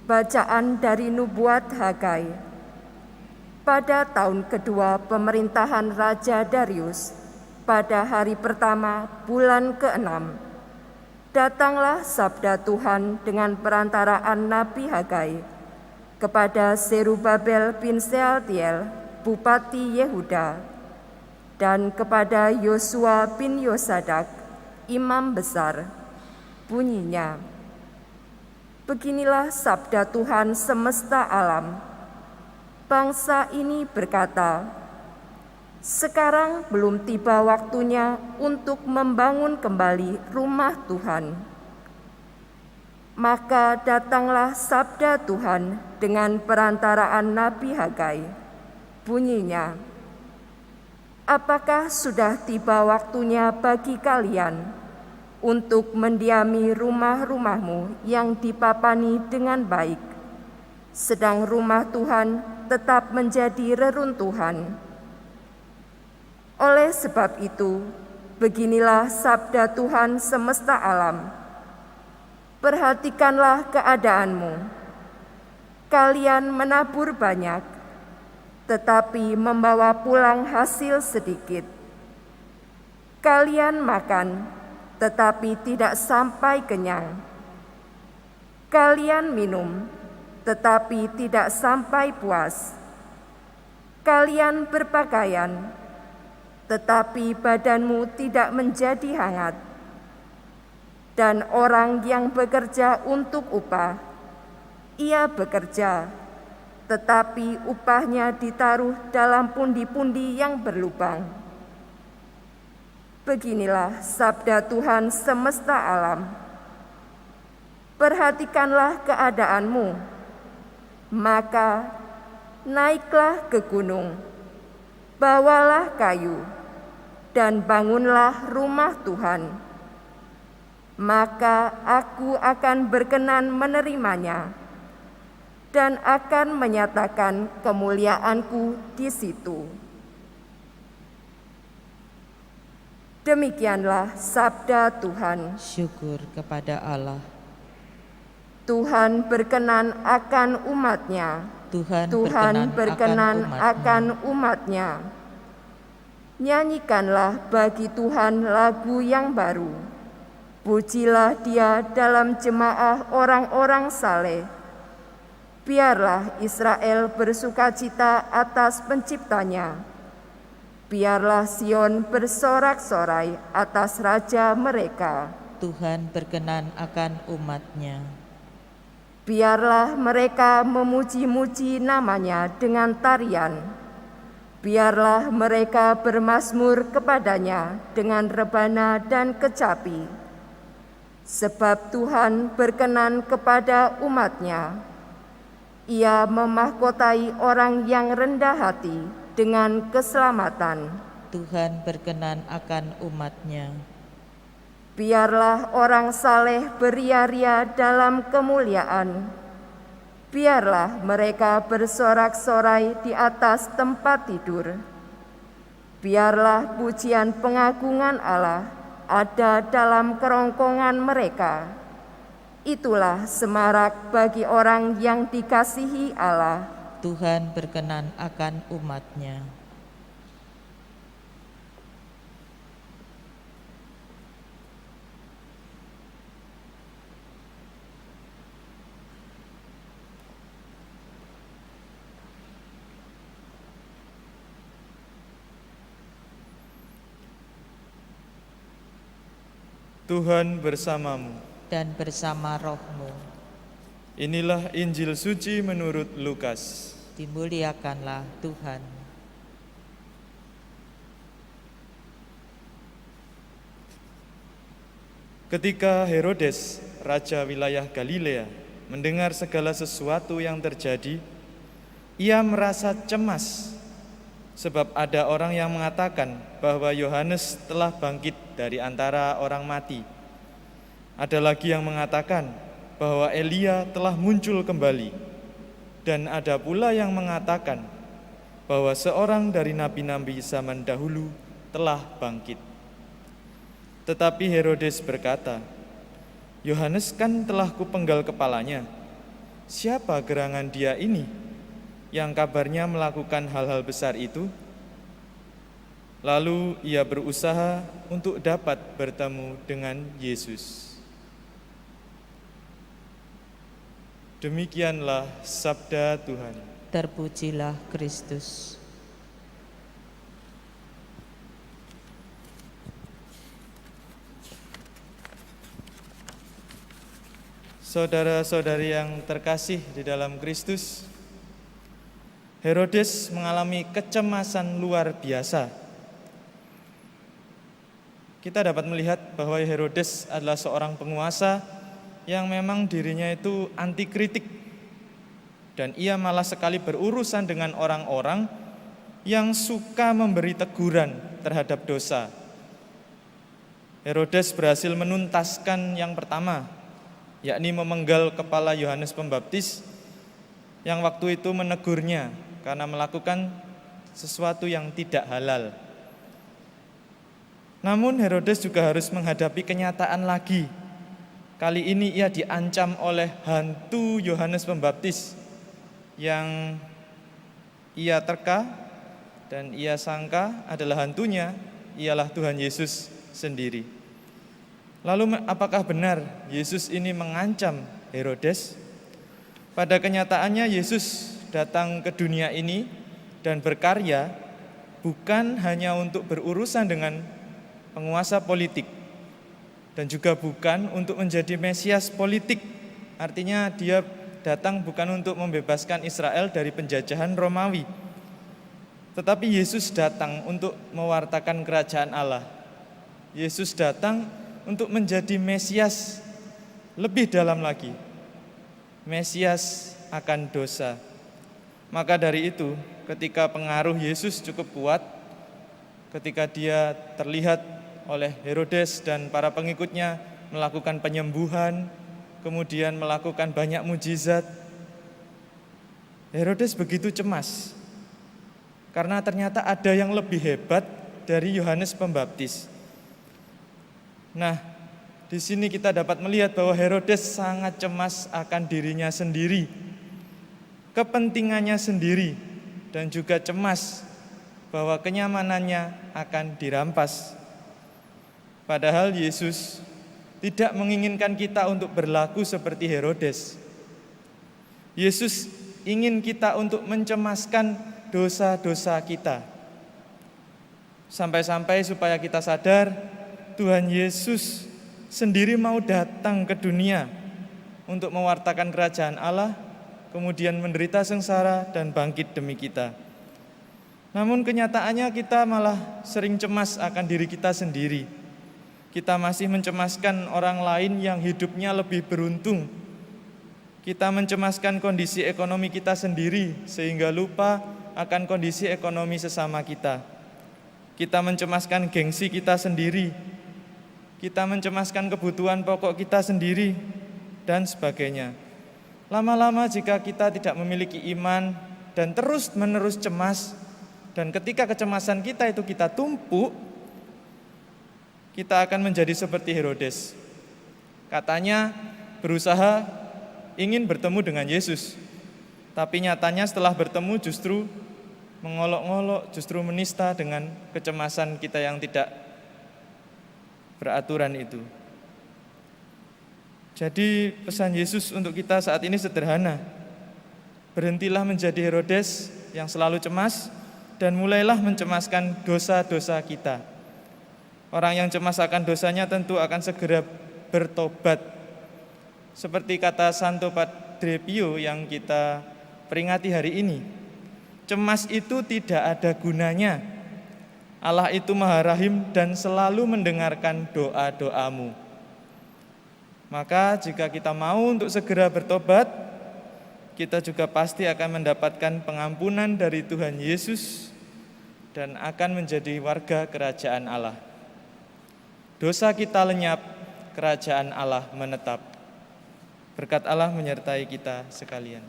Bacaan dari Nubuat Hagai. Pada tahun kedua pemerintahan Raja Darius, pada hari pertama bulan ke-6, datanglah sabda Tuhan dengan perantaraan Nabi Hagai kepada Zerubabel bin Sealtiel, Bupati Yehuda, dan kepada Yosua bin Yosadak, Imam Besar. Bunyinya, beginilah sabda Tuhan semesta alam. Bangsa ini berkata, sekarang belum tiba waktunya untuk membangun kembali rumah Tuhan. Maka datanglah sabda Tuhan dengan perantaraan Nabi Hagai. Bunyinya, apakah sudah tiba waktunya bagi kalian untuk mendiami rumah-rumahmu yang dipapani dengan baik, sedang rumah Tuhan tetap menjadi reruntuhan? Oleh sebab itu, beginilah sabda Tuhan semesta alam. Perhatikanlah keadaanmu. Kalian menabur banyak, tetapi membawa pulang hasil sedikit. Kalian makan, tetapi tidak sampai kenyang. Kalian minum, tetapi tidak sampai puas. Kalian berpakaian, tetapi badanmu tidak menjadi hangat. Dan orang yang bekerja untuk upah, ia bekerja, tetapi upahnya ditaruh dalam pundi-pundi yang berlubang. Beginilah sabda Tuhan semesta alam. Perhatikanlah keadaanmu, maka naiklah ke gunung, bawalah kayu, dan bangunlah rumah Tuhan. Maka aku akan berkenan menerimanya dan akan menyatakan kemuliaanku di situ. Demikianlah sabda Tuhan. Syukur kepada Allah. Tuhan berkenan akan umat-Nya. Tuhan berkenan akan umat-Nya. Nyanyikanlah bagi Tuhan lagu yang baru. Pujilah Dia dalam jemaah orang-orang saleh. Biarlah Israel bersukacita atas penciptanya. Biarlah Sion bersorak-sorai atas Raja mereka. Tuhan berkenan akan umat-Nya. Biarlah mereka memuji-muji namanya dengan tarian. Biarlah mereka bermazmur kepadanya dengan rebana dan kecapi. Sebab Tuhan berkenan kepada umat-Nya. Ia memahkotai orang yang rendah hati dengan keselamatan. Tuhan berkenan akan umat-Nya. Biarlah orang saleh beria-ria dalam kemuliaan. Biarlah mereka bersorak-sorai di atas tempat tidur. Biarlah pujian pengagungan Allah ada dalam kerongkongan mereka. Itulah semarak bagi orang yang dikasihi Allah. Tuhan berkenan akan umat-Nya. Tuhan bersamamu dan bersama rohmu. Inilah Injil suci menurut Lukas. Dimuliakanlah Tuhan. Ketika Herodes, raja wilayah Galilea, mendengar segala sesuatu yang terjadi, ia merasa cemas, sebab ada orang yang mengatakan bahwa Yohanes telah bangkit dari antara orang mati. Ada lagi yang mengatakan bahwa Elia telah muncul kembali. Dan ada pula yang mengatakan bahwa seorang dari nabi-nabi zaman dahulu telah bangkit. Tetapi Herodes berkata, Yohanes kan telah kupenggal kepalanya. siapa gerangan dia ini yang kabarnya melakukan hal-hal besar itu? Lalu ia berusaha untuk dapat bertemu dengan Yesus. Demikianlah sabda Tuhan. Terpujilah Kristus. Saudara-saudari yang terkasih di dalam Kristus, Herodes mengalami kecemasan luar biasa. Kita dapat melihat bahwa Herodes adalah seorang penguasa yang memang dirinya itu anti kritik, dan ia malah sekali berurusan dengan orang-orang yang suka memberi teguran terhadap dosa. Herodes berhasil menuntaskan yang pertama, yakni memenggal kepala Yohanes Pembaptis yang waktu itu menegurnya karena melakukan sesuatu yang tidak halal. Namun Herodes juga harus menghadapi kenyataan lagi. Kali ini ia diancam oleh hantu Yohanes Pembaptis yang ia terka dan ia sangka adalah hantunya, ialah Tuhan Yesus sendiri. Lalu apakah benar Yesus ini mengancam Herodes? Pada kenyataannya Yesus datang ke dunia ini dan berkarya bukan hanya untuk berurusan dengan penguasa politik, dan juga bukan untuk menjadi Mesias politik. Artinya dia datang bukan untuk membebaskan Israel dari penjajahan Romawi, tetapi Yesus datang untuk mewartakan kerajaan Allah. Yesus datang untuk menjadi Mesias lebih dalam lagi, Mesias akan dosa. Maka dari itu, ketika pengaruh Yesus cukup kuat, ketika dia terlihat oleh Herodes dan para pengikutnya melakukan penyembuhan, kemudian melakukan banyak mujizat, Herodes begitu cemas karena ternyata ada yang lebih hebat dari Yohanes Pembaptis. Nah, di sini kita dapat melihat bahwa Herodes sangat cemas akan dirinya sendiri, kepentingannya sendiri, dan juga cemas bahwa kenyamanannya akan dirampas. Padahal Yesus tidak menginginkan kita untuk berlaku seperti Herodes. Yesus ingin kita untuk mencemaskan dosa-dosa kita. Sampai-sampai supaya kita sadar Tuhan Yesus sendiri mau datang ke dunia untuk mewartakan kerajaan Allah, kemudian menderita sengsara dan bangkit demi kita. Namun kenyataannya kita malah sering cemas akan diri kita sendiri. Kita masih mencemaskan orang lain yang hidupnya lebih beruntung. Kita mencemaskan kondisi ekonomi kita sendiri sehingga lupa akan kondisi ekonomi sesama kita. Kita mencemaskan gengsi kita sendiri. Kita mencemaskan kebutuhan pokok kita sendiri, dan sebagainya. Lama-lama jika kita tidak memiliki iman dan terus-menerus cemas, dan ketika kecemasan kita itu kita tumpuk, kita akan menjadi seperti Herodes. Katanya berusaha ingin bertemu dengan Yesus, tapi nyatanya setelah bertemu justru mengolok-ngolok, justru menista dengan kecemasan kita yang tidak beraturan itu. Jadi pesan Yesus untuk kita saat ini sederhana. Berhentilah menjadi Herodes yang selalu cemas dan mulailah mencemaskan dosa-dosa kita. Orang yang cemas akan dosanya tentu akan segera bertobat. Seperti kata Santo Padre Pio yang kita peringati hari ini, cemas itu tidak ada gunanya. Allah itu Maha Rahim dan selalu mendengarkan doa-doamu. Maka jika kita mau untuk segera bertobat, kita juga pasti akan mendapatkan pengampunan dari Tuhan Yesus dan akan menjadi warga kerajaan Allah. Dosa kita lenyap, kerajaan Allah menetap. Berkat Allah menyertai kita sekalian.